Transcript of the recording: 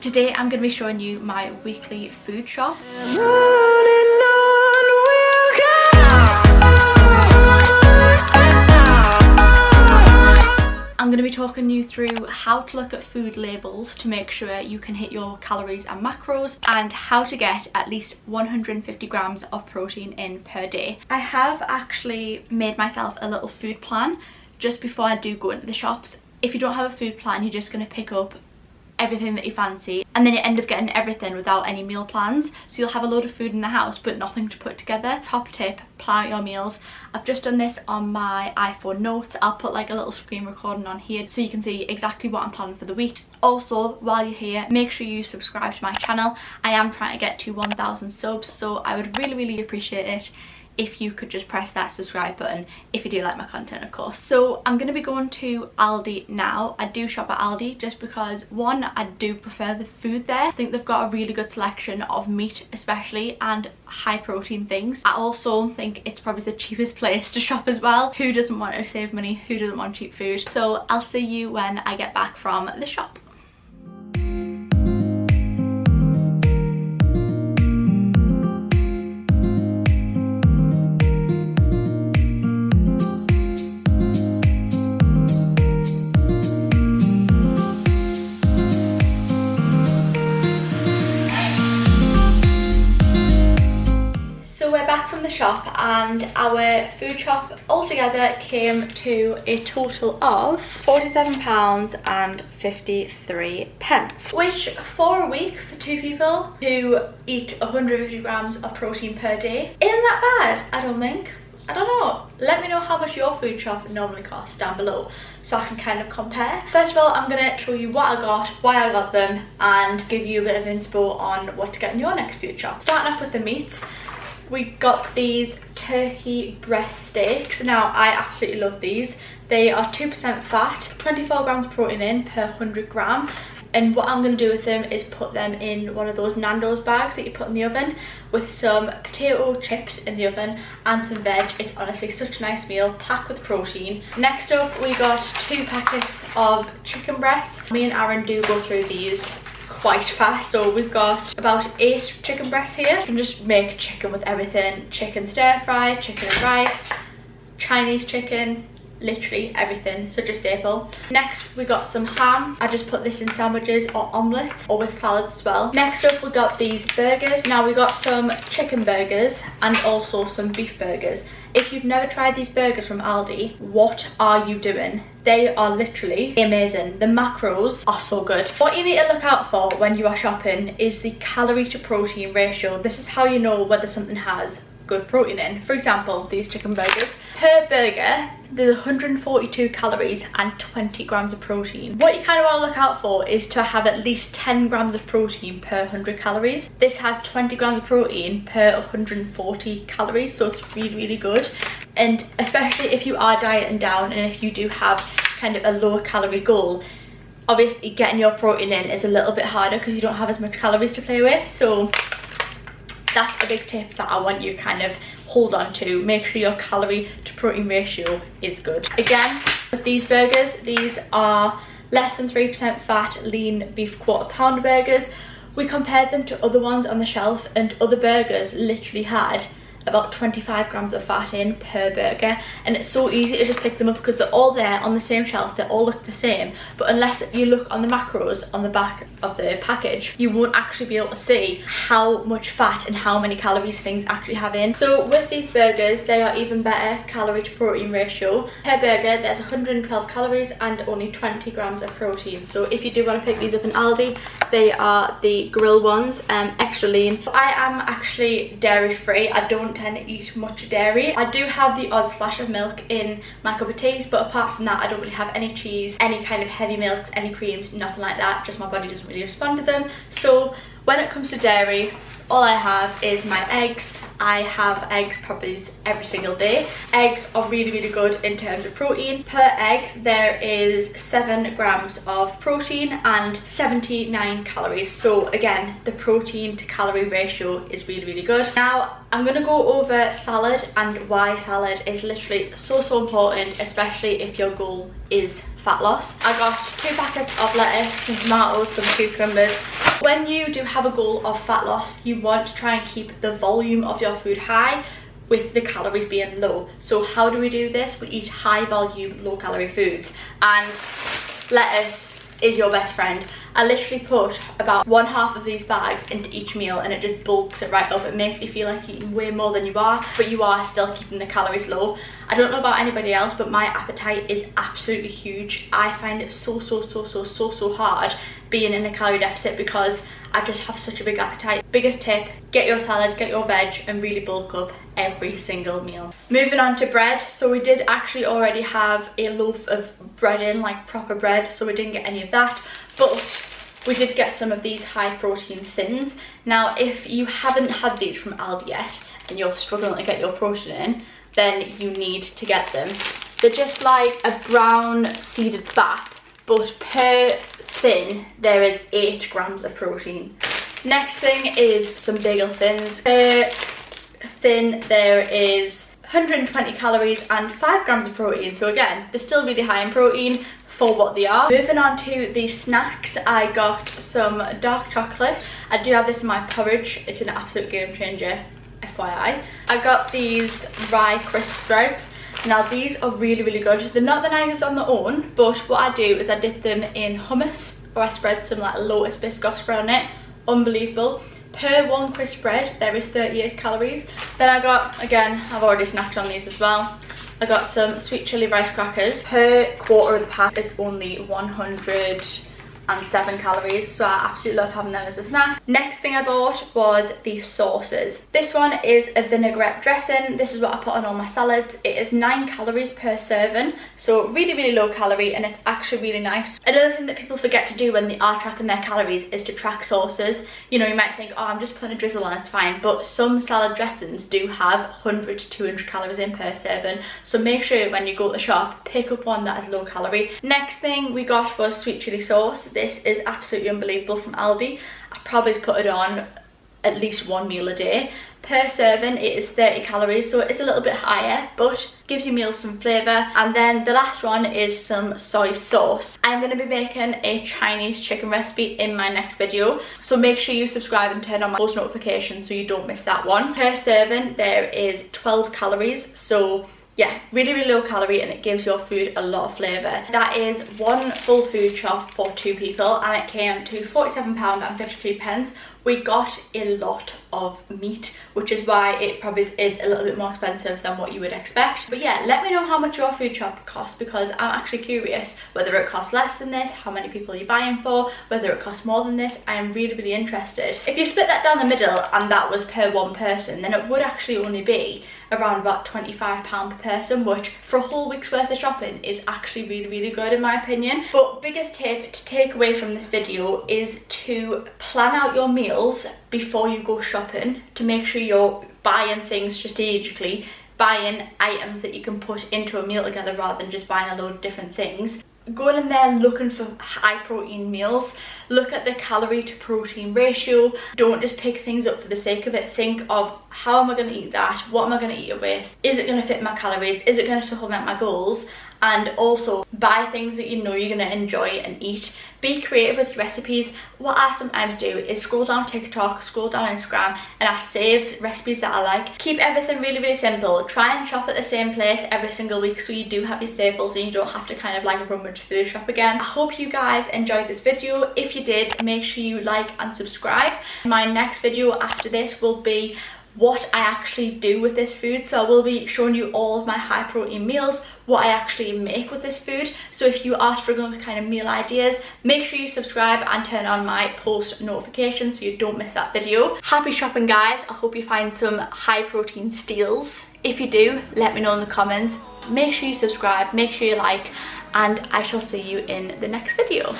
Today I'm going to be showing you my weekly food shop. I'm going to be talking you through how to look at food labels to make sure you can hit your calories and macros, and how to get at least 150 grams of protein in per day. I have actually made myself a little food plan just before I do go into the shops. If you don't have a food plan, you're just going to pick up everything that you fancy and then you end up getting everything without any meal plans, so you'll have a load of food in the house but nothing to put together. Top tip, plan out your meals. I've just done this on my iPhone notes. I'll put like a little screen recording on here so you can see exactly what I'm planning for the week. Also, while you're here, make sure you subscribe to my channel. I am trying to get to 1,000 subs, so I would really appreciate it if you could just press that subscribe button if you do like my content, of course. So I'm going to be going to Aldi now. I do shop at Aldi just because, one, I do prefer the food there. I think they've got a really good selection of meat especially, and high protein things. I also think it's probably the cheapest place to shop as well. Who doesn't want to save money? Who doesn't want cheap food? So I'll see you when I get back from the shop. From the shop, and our food shop altogether came to a total of £47.53, which for a week for two people who eat 150 grams of protein per day isn't that bad. I don't think. I don't know. Let me know how much your food shop normally costs down below so I can kind of compare. First of all, I'm going to show you what I got, why I got them, and give you a bit of inspo on what to get in your next food shop. Starting off with the meats. We got these turkey breast steaks. Now, I absolutely love these. They are 2% fat, 24 grams protein in per 100 gram. And what I'm going to do with them is put them in one of those Nando's bags that you put in the oven with some potato chips in the oven and some veg. It's honestly such a nice meal, packed with protein. Next up, we got 2 packets of chicken breasts. Me and Aaron do go through these quite fast, so we've got about 8 chicken breasts here. You can just make chicken with everything. Chicken stir fry, chicken and rice, Chinese chicken, literally everything, such a staple. Next we got some ham. I just put this in sandwiches or omelettes or with salads as well. Next up we got these burgers. Now we got some chicken burgers and also some beef burgers. If you've never tried these burgers from Aldi, what are you doing? They are literally amazing. The macros are so good. What you need to look out for when you are shopping is the calorie to protein ratio. This is how you know whether something has good protein in. For example, these chicken burgers. Per burger, there's 142 calories and 20 grams of protein. What you kind of want to look out for is to have at least 10 grams of protein per 100 calories. This has 20 grams of protein per 140 calories, so it's really good. And especially if you are dieting down and if you do have kind of a lower calorie goal, obviously getting your protein in is a little bit harder because you don't have as much calories to play with. So that's a big tip that I want you kind of hold on to. Make sure your calorie to protein ratio is good. Again, with these burgers, these are less than 3% fat, lean beef quarter pounder burgers. We compared them to other ones on the shelf, and other burgers literally had about 25 grams of fat in per burger, and it's so easy to just pick them up because they're all there on the same shelf. They all look the same, but unless you look on the macros on the back of the package, you won't actually be able to see how much fat and how many calories things actually have in. So with these burgers, they are even better calorie to protein ratio. Per burger there's 112 calories and only 20 grams of protein. So if you do want to pick these up in Aldi, they are the grill ones, extra lean. I am actually dairy free. I don't tend to eat much dairy. I do have the odd splash of milk in my cup of teas, but apart from that I don't really have any cheese, any kind of heavy milks, any creams, nothing like that. Just my body doesn't really respond to them. So when it comes to dairy, all I have is my eggs. I have eggs probably every single day. Eggs are really good in terms of protein. Per egg there is 7 grams of protein and 79 calories. So again, the protein to calorie ratio is really good. Now I'm going to go over salad and why salad is literally so important, especially if your goal is fat loss. I got 2 packets of lettuce, some tomatoes, some cucumbers, When you do have a goal of fat loss, you want to try and keep the volume of your food high with the calories being low. So how do we do this? We eat high volume, low calorie foods, and lettuce is your best friend. I literally put about 1/2 of these bags into each meal and it just bulks it right up. It makes you feel like you're eating way more than you are, but you are still keeping the calories low. I don't know about anybody else, but my appetite is absolutely huge. I find it so hard being in a calorie deficit because I just have such a big appetite. Biggest tip, get your salad, get your veg, and really bulk up every single meal. Moving on to bread. So we did actually already have a loaf of bread in, like proper bread, so we didn't get any of that, but we did get some of these high protein thins. Now, if you haven't had these from Aldi yet and you're struggling to get your protein in, then you need to get them. They're just like a brown seeded bap, but per thin there is 8 grams of protein. Next thing is some bagel thins. Per thin there is 120 calories and 5 grams of protein. So again, they're still really high in protein for what they are. Moving on to the snacks, I got some dark chocolate. I do have this in my porridge. It's an absolute game changer, FYI. I got these rye crisp breads. Now these are really good. They're not the nicest on their own, but what I do is I dip them in hummus, or I spread some like Lotus Biscoff spread on it. Unbelievable. Per 1 crisp bread there is 38 calories. Then I got, again, I've already snacked on these as well, I got some sweet chili rice crackers. Per quarter of the pack it's only 107 calories, so I absolutely love having them as a snack. Next thing I bought was these sauces. This one is a vinaigrette dressing. This is what I put on all my salads. It is 9 calories per serving, so really low calorie, and it's actually really nice. Another thing that people forget to do when they are tracking their calories is to track sauces. You know, you might think, oh, I'm just putting a drizzle on, it's fine, but some salad dressings do have 100 to 200 calories in per serving, so make sure when you go to the shop, pick up one that is low calorie. Next thing we got was sweet chili sauce. This is absolutely unbelievable from Aldi. I probably put it on at least 1 meal a day. Per serving it is 30 calories, so it's a little bit higher, but gives your meals some flavour. And then the last one is some soy sauce. I'm going to be making a Chinese chicken recipe in my next video, so make sure you subscribe and turn on my post notifications so you don't miss that one. Per serving there is 12 calories, so yeah, really low calorie, and it gives your food a lot of flavour. That is 1 full food shop for 2 people, and it came to £47.53. We got a lot of meat, which is why it probably is a little bit more expensive than what you would expect. But yeah, let me know how much your food shop costs, because I'm actually curious whether it costs less than this, how many people you're buying for, whether it costs more than this. I am really interested. If you split that down the middle and that was per 1 person, then it would actually only be around about £25 per person, which for a whole week's worth of shopping is actually really good in my opinion. But biggest tip to take away from this video is to plan out your meals before you go shopping, to make sure you're buying things strategically, buying items that you can put into a meal together rather than just buying a load of different things. Going in there looking for high protein meals, look at the calorie to protein ratio. Don't just pick things up for the sake of it. Think of, how am I going to eat that? What am I going to eat it with? Is it going to fit my calories? Is it going to supplement my goals? And also buy things that you know you're going to enjoy and eat. Be creative with your recipes. What I sometimes do is scroll down TikTok, scroll down Instagram, and I save recipes that I like. Keep everything really simple. Try and shop at the same place every single week so you do have your staples and you don't have to kind of like rummage through the shop again. I hope you guys enjoyed this video. If you did, make sure you like and subscribe. My next video after this will be what I actually do with this food, so I will be showing you all of my high protein meals, what I actually make with this food. So if you are struggling with kind of meal ideas, make sure you subscribe and turn on my post notifications so you don't miss that video. Happy shopping guys. I hope you find some high protein steals. If you do, let me know in the comments. Make sure you subscribe, make sure you like, and I shall see you in the next video.